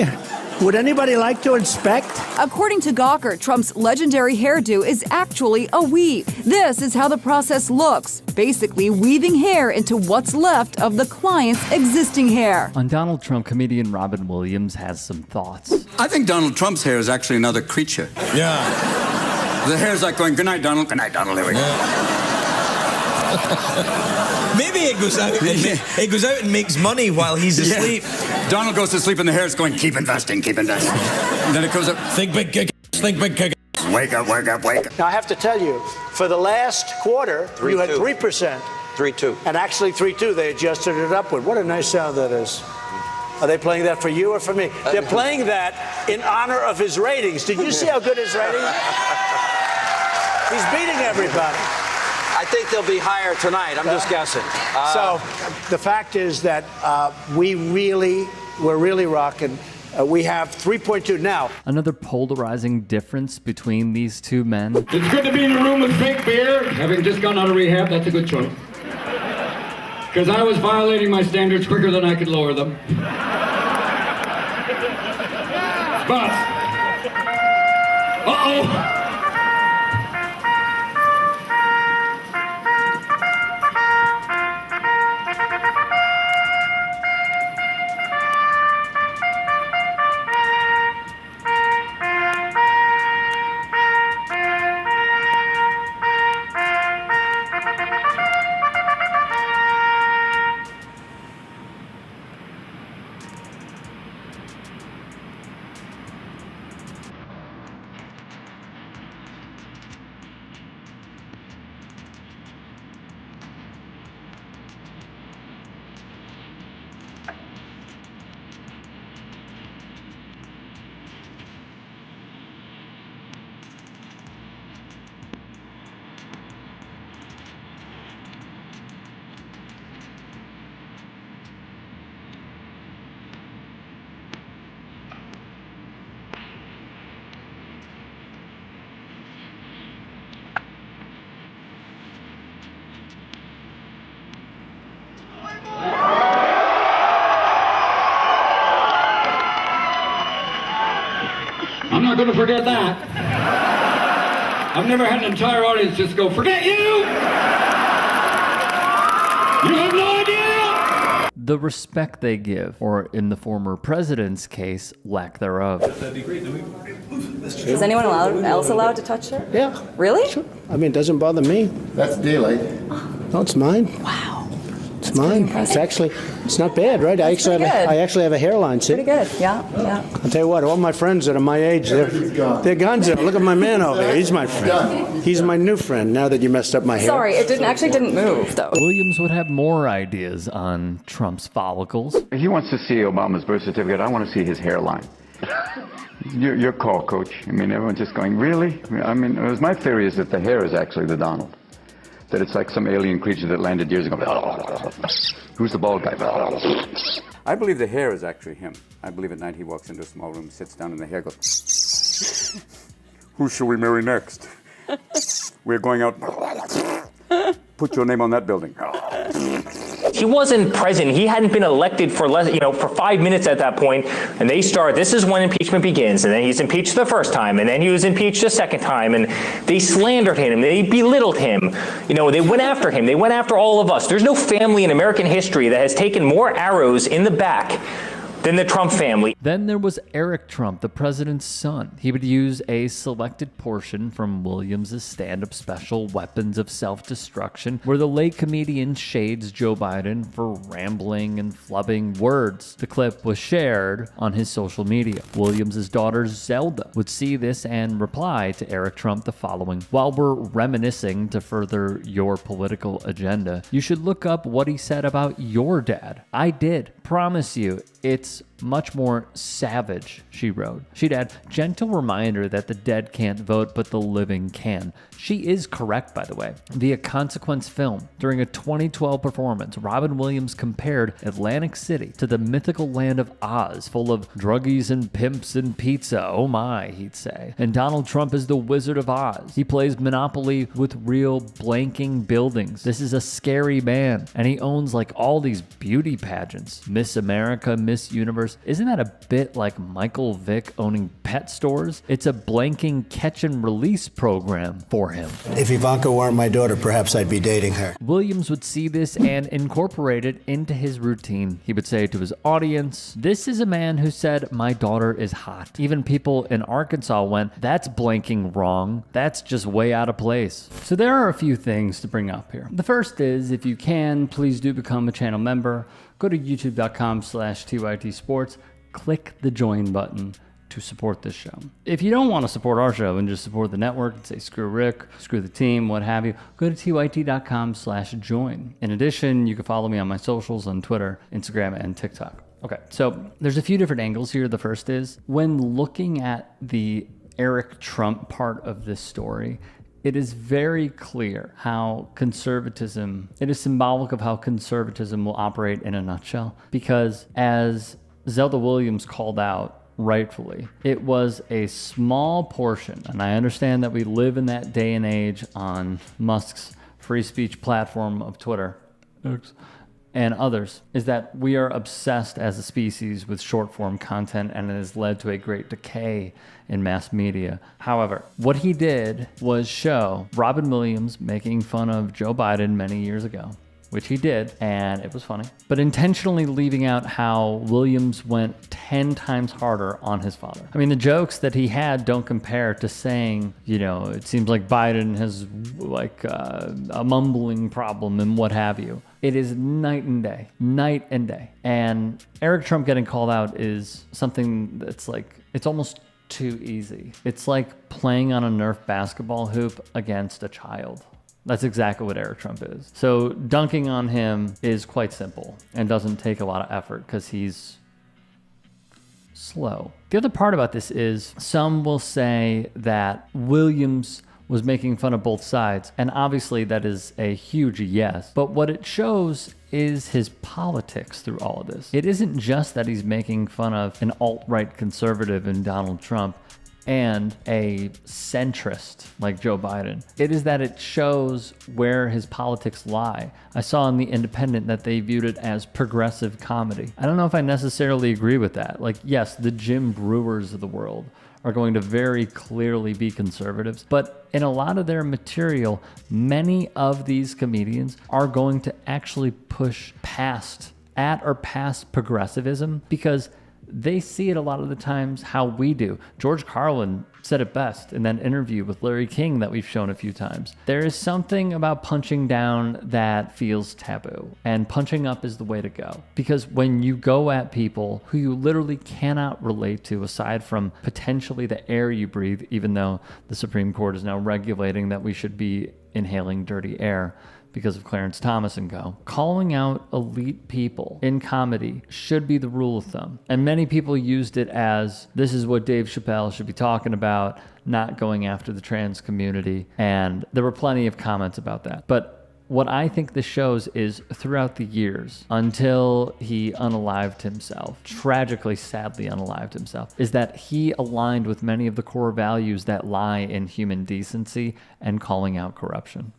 here. Would anybody like to inspect? According to Gawker, Trump's legendary hairdo is actually a weave. This is how the process looks, basically weaving hair into what's left of the client's existing hair. On Donald Trump, comedian Robin Williams has some thoughts. I think Donald Trump's hair is actually another creature. Yeah. The hair's like going, good night, Donald. Good night, Donald. Here we go. Maybe it goes out and makes money while he's asleep. Yeah. Donald goes to sleep and the hair's going, keep investing, keep investing. And then it goes up, Think big kick, think big kick. wake up, wake up, wake up. Now, I have to tell you, for the last quarter, you had 3%. 3-2. And actually 3.2, they adjusted it upward. What a nice sound that is. Are they playing that for you or for me? They're playing that in honor of his ratings. Did you see how good his ratings? He's beating everybody. I think they'll be higher tonight. I'm just guessing. So the fact is that we're really rocking. We have 3.2 now. Another polarizing difference between these two men. It's good to be in a room with fake beer. Having just gone out of rehab, that's a good choice. Because I was violating my standards quicker than I could lower them. But, uh-oh. I'm not going to forget that. I've never had an entire audience just go, forget you! You have no idea! The respect they give, or in the former president's case, lack thereof. That'd be great. Is anyone else allowed to touch it? Yeah. Really? Sure. I mean, it doesn't bother me. That's daylight. No, it's mine. Wow. It's mine. It's not bad, right? I actually have a hairline, see? Pretty good, yeah. I'll tell you what, all my friends that are my age, they're guns there. Look at my man over there. He's my friend. He's my new friend now that you messed up my hair. Sorry, it didn't move, though. Williams would have more ideas on Trump's follicles. He wants to see Obama's birth certificate. I want to see his hairline. Your call, Coach. I mean, everyone's just going, really? I mean, my theory is that the hair is actually the Donald. That it's like some alien creature that landed years ago. Who's the bald guy? I believe the hair is actually him. I believe at night he walks into a small room, sits down, and the hair goes, who shall we marry next? We're going out. Put your name on that building. He wasn't president. He hadn't been elected for for 5 minutes at that point. And this is when impeachment begins. And then he's impeached the first time. And then he was impeached the second time. And they slandered him. They belittled him. They went after him. They went after all of us. There's no family in American history that has taken more arrows in the back than the Trump family. Then there was Eric Trump, the president's son. He would use a selected portion from Williams' stand-up special, Weapons of Self-Destruction, where the late comedian shades Joe Biden for rambling and flubbing words. The clip was shared on his social media. Williams' daughter Zelda would see this and reply to Eric Trump the following: while we're reminiscing to further your political agenda, you should look up what he said about your dad. I did. Promise you, it's much more savage, she wrote. She'd add, gentle reminder that the dead can't vote, but the living can. She is correct, by the way. Via Consequence Film, during a 2012 performance, Robin Williams compared Atlantic City to the mythical land of Oz, full of druggies and pimps and pizza. Oh my, he'd say. And Donald Trump is the Wizard of Oz. He plays Monopoly with real blanking buildings. This is a scary man, and he owns like all these beauty pageants. Miss America, Miss Universe, stores. Isn't that a bit like Michael Vick owning pet stores? It's a blanking catch and release program for him. If Ivanka weren't my daughter, perhaps I'd be dating her. Williams would see this and incorporate it into his routine. He would say to his audience, "This is a man who said, 'My daughter is hot.'" Even people in Arkansas went, "That's blanking wrong. That's just way out of place." So there are a few things to bring up here. The first is, if you can, please do become a channel member. Go to youtube.com/TYT Sports, click the join button to support this show. If you don't want to support our show and just support the network and say screw Rick, screw the team, what have you, go to tyt.com/join. In addition, you can follow me on my socials on Twitter, Instagram, and TikTok. Okay, so there's a few different angles here. The first is, when looking at the Eric Trump part of this story, it is very clear how conservatism, it is symbolic of how conservatism will operate in a nutshell. Because as Zelda Williams called out, rightfully, it was a small portion, and I understand that we live in that day and age on Musk's free speech platform of Twitter and others, is that we are obsessed as a species with short form content, and it has led to a great decay in mass media. However, what he did was show Robin Williams making fun of Joe Biden many years ago, which he did, and it was funny, but intentionally leaving out how Williams went 10 times harder on his father. I mean, the jokes that he had don't compare to saying, you know, it seems like Biden has like a mumbling problem and what have you. It is night and day, night and day. And Eric Trump getting called out is something that's like, it's almost too easy. It's like playing on a Nerf basketball hoop against a child. That's exactly what Eric Trump is. So dunking on him is quite simple and doesn't take a lot of effort because he's slow. The other part about this is some will say that Williams was making fun of both sides, and obviously that is a huge yes. But what it shows is his politics through all of this. It isn't just that he's making fun of an alt-right conservative in Donald Trump and a centrist like Joe Biden. It is that it shows where his politics lie. I saw in The Independent that they viewed it as progressive comedy. I don't know if I necessarily agree with that. Like, yes, the Jim Brewers of the world are going to very clearly be conservatives, but in a lot of their material, many of these comedians are going to actually push past progressivism because they see it a lot of the times how we do. George Carlin said it best in that interview with Larry King that we've shown a few times. There is something about punching down that feels taboo, and punching up is the way to go. Because when you go at people who you literally cannot relate to, aside from potentially the air you breathe, even though the Supreme Court is now regulating that we should be inhaling dirty air because of Clarence Thomas and co. Calling out elite people in comedy should be the rule of thumb. And many people used it as, this is what Dave Chappelle should be talking about, not going after the trans community. And there were plenty of comments about that. But what I think this shows is throughout the years, until he unalived himself, tragically, sadly unalived himself, is that he aligned with many of the core values that lie in human decency and calling out corruption.